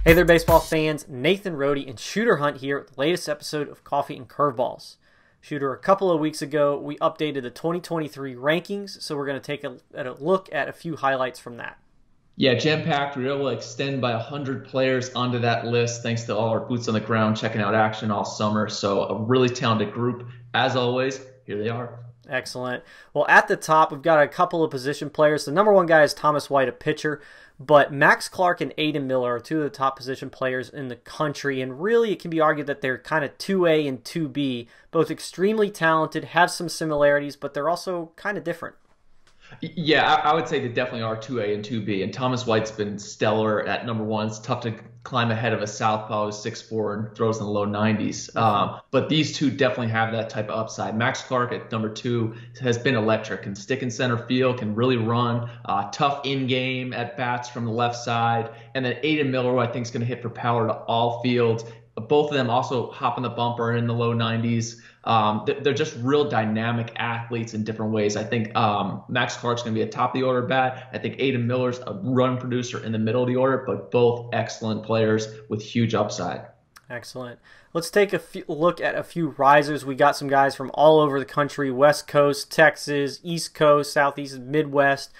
Hey there, baseball fans. Nathan Rohde and Shooter Hunt here with the latest episode of Coffee and Curveballs. Shooter, a couple of weeks ago, we updated the 2023 rankings, so we're going to take a look at a few highlights from that. Yeah, jam-packed. We were able to extend by 100 players onto that list thanks to all our boots on the ground checking out action all summer. So a really talented group. As always, here they are. Excellent. Well, at the top, we've got a couple of position players. The number one guy is Thomas White, a pitcher, but Max Clark and Aidan Miller are two of the top position players in the country, and really it can be argued that they're kind of 2A and 2B, both extremely talented, have some similarities, but they're also kind of different. Yeah, I would say they definitely are 2A and 2B, and Thomas White's been stellar at number one. It's tough to climb ahead of a southpaw who's 6'4" and throws in the low 90s. But these two definitely have that type of upside. Max Clark at number two has been electric, can stick in center field, can really run, tough in-game at bats from the left side. And then Aidan Miller, who I think is going to hit for power to all fields. Both of them also hop on the bumper in the low 90s. They're just real dynamic athletes in different ways. I think Max Clark's going to be a top of the order bat. I think Aidan Miller's a run producer in the middle of the order, but both excellent players with huge upside. Excellent. Let's take a look at a few risers. We got some guys from all over the country: West Coast, Texas, East Coast, Southeast, Midwest.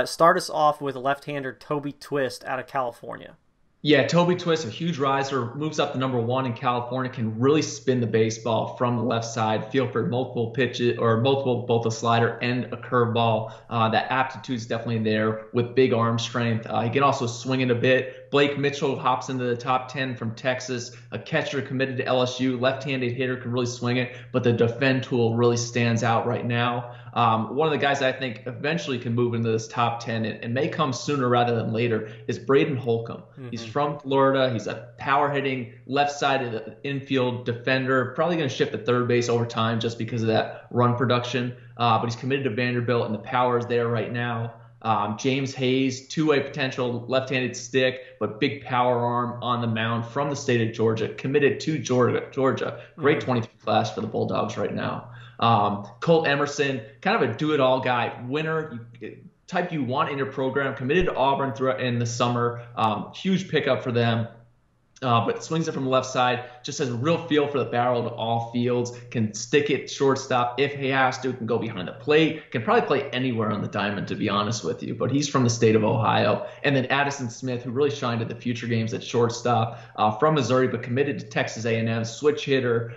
Start us off with left-hander Toby Twist out of California. Yeah, Toby Twist, a huge riser, moves up to number one in California, can really spin the baseball from the left side, feel for multiple pitches or both a slider and a curveball. That aptitude's definitely there with big arm strength. He can also swing it a bit. Blake Mitchell hops into the top 10 from Texas, a catcher committed to LSU, left-handed hitter, can really swing it, but the defend tool really stands out right now. One of the guys I think eventually can move into this top 10 and may come sooner rather than later is Braden Holcomb. He's from Florida. He's a power-hitting left-sided infield defender, probably going to shift to third base over time just because of that run production. But he's committed to Vanderbilt, and the power is there right now. James Hayes, two-way potential left-handed stick, but big power arm on the mound from the state of Georgia, committed to Georgia. Great 23 class for the Bulldogs right now. Colt Emerson, kind of a do-it-all guy, winner, type you want in your program, committed to Auburn in the summer. Huge pickup for them. But swings it from the left side, just has a real feel for the barrel to all fields, can stick it shortstop if he has to, can go behind the plate, can probably play anywhere on the diamond, to be honest with you. But he's from the state of Ohio. And then Addison Smith, who really shined at the future games at shortstop, from Missouri, but committed to Texas A&M, switch hitter.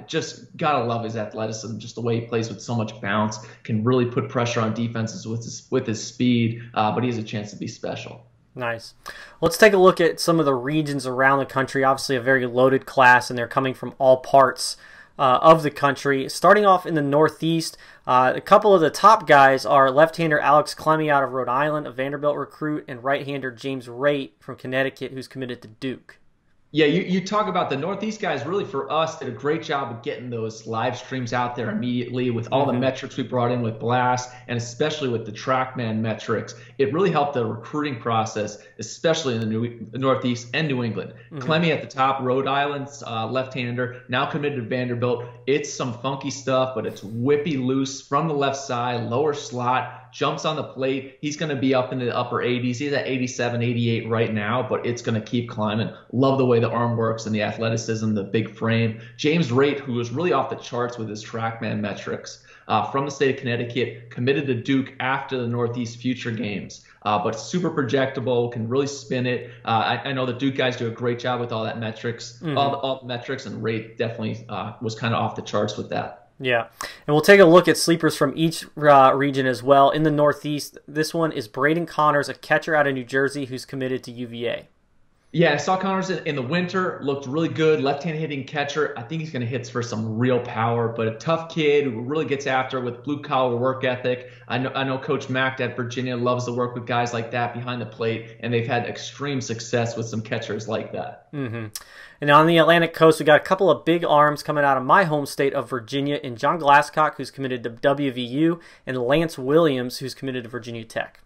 Just gotta love his athleticism, just the way he plays with so much bounce, can really put pressure on defenses with his speed, but he has a chance to be special. Nice. Let's take a look at some of the regions around the country. Obviously a very loaded class, and they're coming from all parts of the country. Starting off in the Northeast, a couple of the top guys are left-hander Alex Clemmie out of Rhode Island, a Vanderbilt recruit, and right-hander James Raitt from Connecticut, who's committed to Duke. Yeah, you talk about the Northeast guys. Really, for us, did a great job of getting those live streams out there immediately with all the metrics we brought in with Blast, and especially with the TrackMan metrics. It really helped the recruiting process, especially in the Northeast and New England. Clemmie at the top, Rhode Island's left-hander, now committed to Vanderbilt. It's some funky stuff, but it's whippy loose from the left side, lower slot, jumps on the plate. He's going to be up into the upper 80s. He's at 87, 88 right now, but it's going to keep climbing. Love the way the arm works and the athleticism, the big frame. James Raitt, who was really off the charts with his TrackMan metrics, from the state of Connecticut, committed to Duke after the Northeast Future Games, but super projectable, can really spin it. I know the Duke guys do a great job with all that metrics, all the metrics, and Raitt definitely was kind of off the charts with that. Yeah, and we'll take a look at sleepers from each region as well. In the Northeast, this one is Braden Connors, a catcher out of New Jersey who's committed to UVA. Yeah, I saw Connors in the winter, looked really good, left-hand hitting catcher. I think he's going to hit for some real power, but a tough kid who really gets after it with blue-collar work ethic. I know Coach Mack at Virginia loves to work with guys like that behind the plate, and they've had extreme success with some catchers like that. And on the Atlantic coast, we got a couple of big arms coming out of my home state of Virginia, in John Glasscock, who's committed to WVU, and Lance Williams, who's committed to Virginia Tech.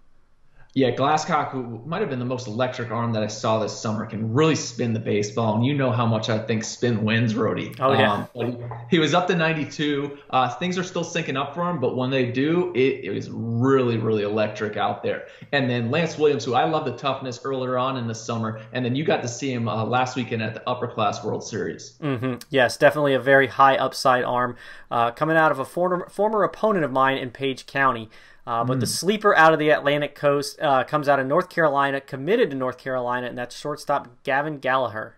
Yeah, Glasscock, who might have been the most electric arm that I saw this summer, can really spin the baseball, and you know how much I think spin wins, Rhodey. Oh, yeah. But he was up to 92. Things are still syncing up for him, but when they do, it is really, really electric out there. And then Lance Williams, who I love the toughness earlier on in the summer, and then you got to see him last weekend at the Upper Class World Series. Yes, definitely a very high upside arm, coming out of a former opponent of mine in Page County. But the sleeper out of the Atlantic coast comes out of North Carolina, committed to North Carolina, and that's shortstop Gavin Gallagher.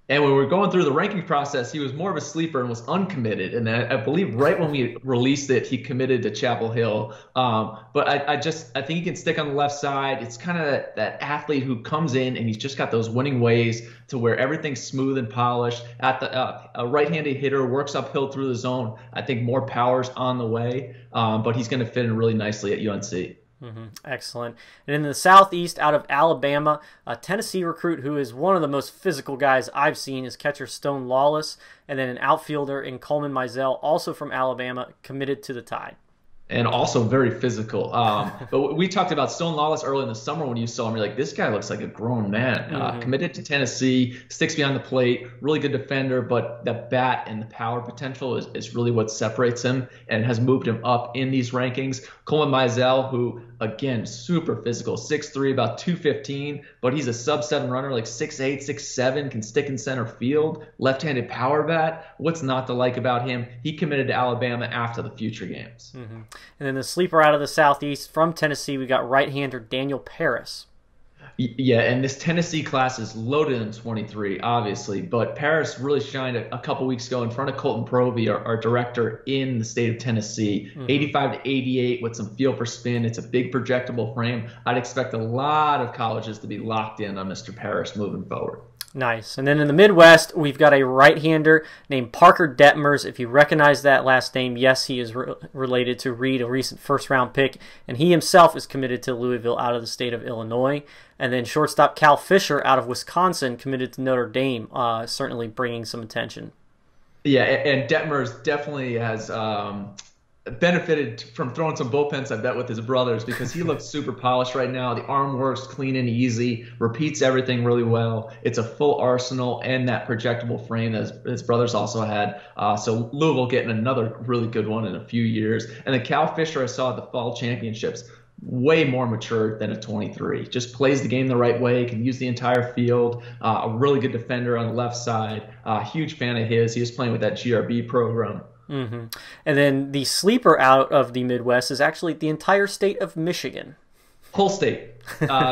And when we were going through the ranking process, he was more of a sleeper and was uncommitted. And I believe right when we released it, he committed to Chapel Hill. But I think he can stick on the left side. It's kind of that athlete who comes in and he's just got those winning ways to where everything's smooth and polished. At the a right-handed hitter, works uphill through the zone. I think more power's on the way, but he's going to fit in really nicely at UNC. Excellent. And in the Southeast, out of Alabama, a Tennessee recruit who is one of the most physical guys I've seen is catcher Stone Lawless, and then an outfielder in Colin Mizell, also from Alabama, committed to the Tide. And also very physical. But we talked about Stone Lawless early in the summer when you saw him. You're like, this guy looks like a grown man. Committed to Tennessee, sticks behind the plate, really good defender, but the bat and the power potential is really what separates him and has moved him up in these rankings. Colin Mizell, who, again, super physical, 6'3", about 215, but he's a sub-7 runner, like 6'8", 6'7", can stick in center field, left-handed power bat. What's not to like about him? He committed to Alabama after the future games. And then the sleeper out of the Southeast from Tennessee, we got right-hander Daniel Paris. Yeah, and this Tennessee class is loaded in 23, obviously, but Paris really shined a couple weeks ago in front of Colton Provey, our director in the state of Tennessee. 85 to 88 with some feel for spin. It's a big projectable frame. I'd expect a lot of colleges to be locked in on Mr. Paris moving forward. Nice. And then in the Midwest, we've got a right-hander named Parker Detmers. If you recognize that last name, yes, he is related to Reed, a recent first-round pick, and he himself is committed to Louisville out of the state of Illinois. And then shortstop Cal Fisher out of Wisconsin committed to Notre Dame, certainly bringing some attention. Yeah, and Detmers definitely has benefited from throwing some bullpens, I bet, with his brothers, because he looks super polished right now. The arm works clean and easy, repeats everything really well. It's a full arsenal and that projectable frame that his brothers also had. So Louisville getting another really good one in a few years. And then Cal Fisher, I saw at the fall championships, way more mature than a 23. Just plays the game the right way, can use the entire field. A really good defender on the left side. Huge fan of his. He was playing with that GRB program. And then the sleeper out of the Midwest is actually the entire state of Michigan. Whole state.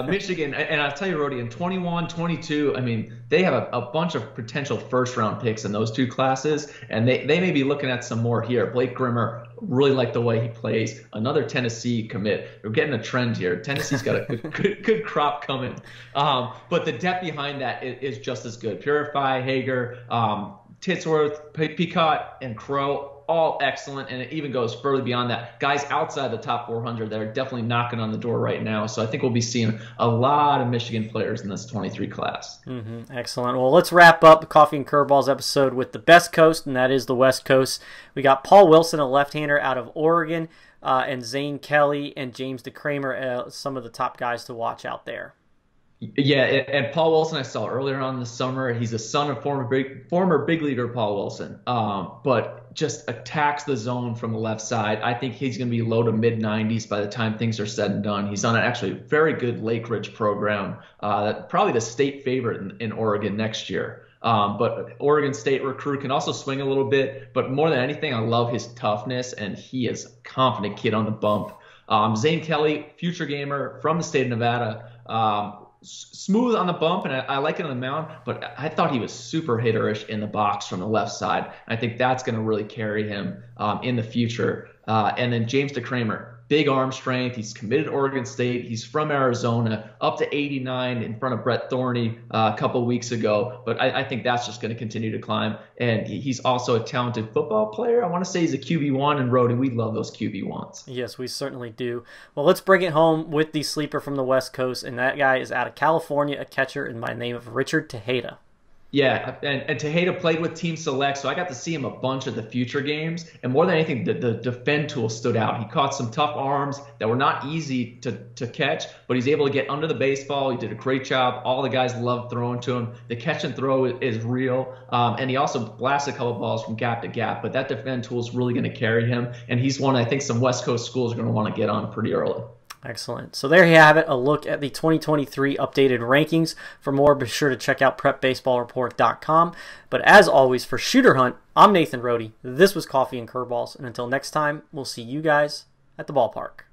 Michigan, and I'll tell you, Rhodey, in 21, 22, I mean, they have a bunch of potential first-round picks in those two classes, and they may be looking at some more here. Blake Grimmer, really like the way he plays. Another Tennessee commit. We're getting a trend here. Tennessee's got a good crop coming. But the depth behind that is just as good. Purify, Hager, Titsworth, Peacock, and Crow, all excellent, and it even goes further beyond that. Guys outside the top 400 that are definitely knocking on the door right now. So I think we'll be seeing a lot of Michigan players in this 23 class. Excellent. Well, let's wrap up the Coffee and Curveballs episode with the best coast, and that is the West Coast. We got Paul Wilson, a left-hander out of Oregon, and Zane Kelly and James Decramer, some of the top guys to watch out there. Yeah, and Paul Wilson I saw earlier on in the summer. He's a son of former big leaguer Paul Wilson, but just attacks the zone from the left side. I think he's going to be low to mid-90s by the time things are said and done. He's on an actually very good Lake Ridge program, probably the state favorite in Oregon next year. But Oregon State recruit, can also swing a little bit. But more than anything, I love his toughness, and he is a confident kid on the bump. Zane Kelly, future gamer from the state of Nevada. Smooth on the bump, and I like it on the mound, but I thought he was super hitterish in the box from the left side. I think that's going to really carry him in the future. And then James Decramer, big arm strength. He's committed to Oregon State. He's from Arizona, up to 89 in front of Brett Thorney a couple of weeks ago. But I think that's just going to continue to climb. And he's also a talented football player. I want to say he's a QB1, and Rhodey, we love those QB1s. Yes, we certainly do. Well, let's bring it home with the sleeper from the West Coast, and that guy is out of California, a catcher by the name of Richard Tejeda. Yeah, and Tejeda played with Team Select, so I got to see him a bunch of the future games. And more than anything, the defend tool stood out. He caught some tough arms that were not easy to catch, but he's able to get under the baseball. He did a great job. All the guys love throwing to him. The catch and throw is real. And he also blasted a couple balls from gap to gap. But that defend tool is really going to carry him. And he's one I think some West Coast schools are going to want to get on pretty early. Excellent. So there you have it, a look at the 2023 updated rankings. For more, be sure to check out prepbaseballreport.com. But as always, for Shooter Hunt, I'm Nathan Rohde. This was Coffee and Curveballs. And until next time, we'll see you guys at the ballpark.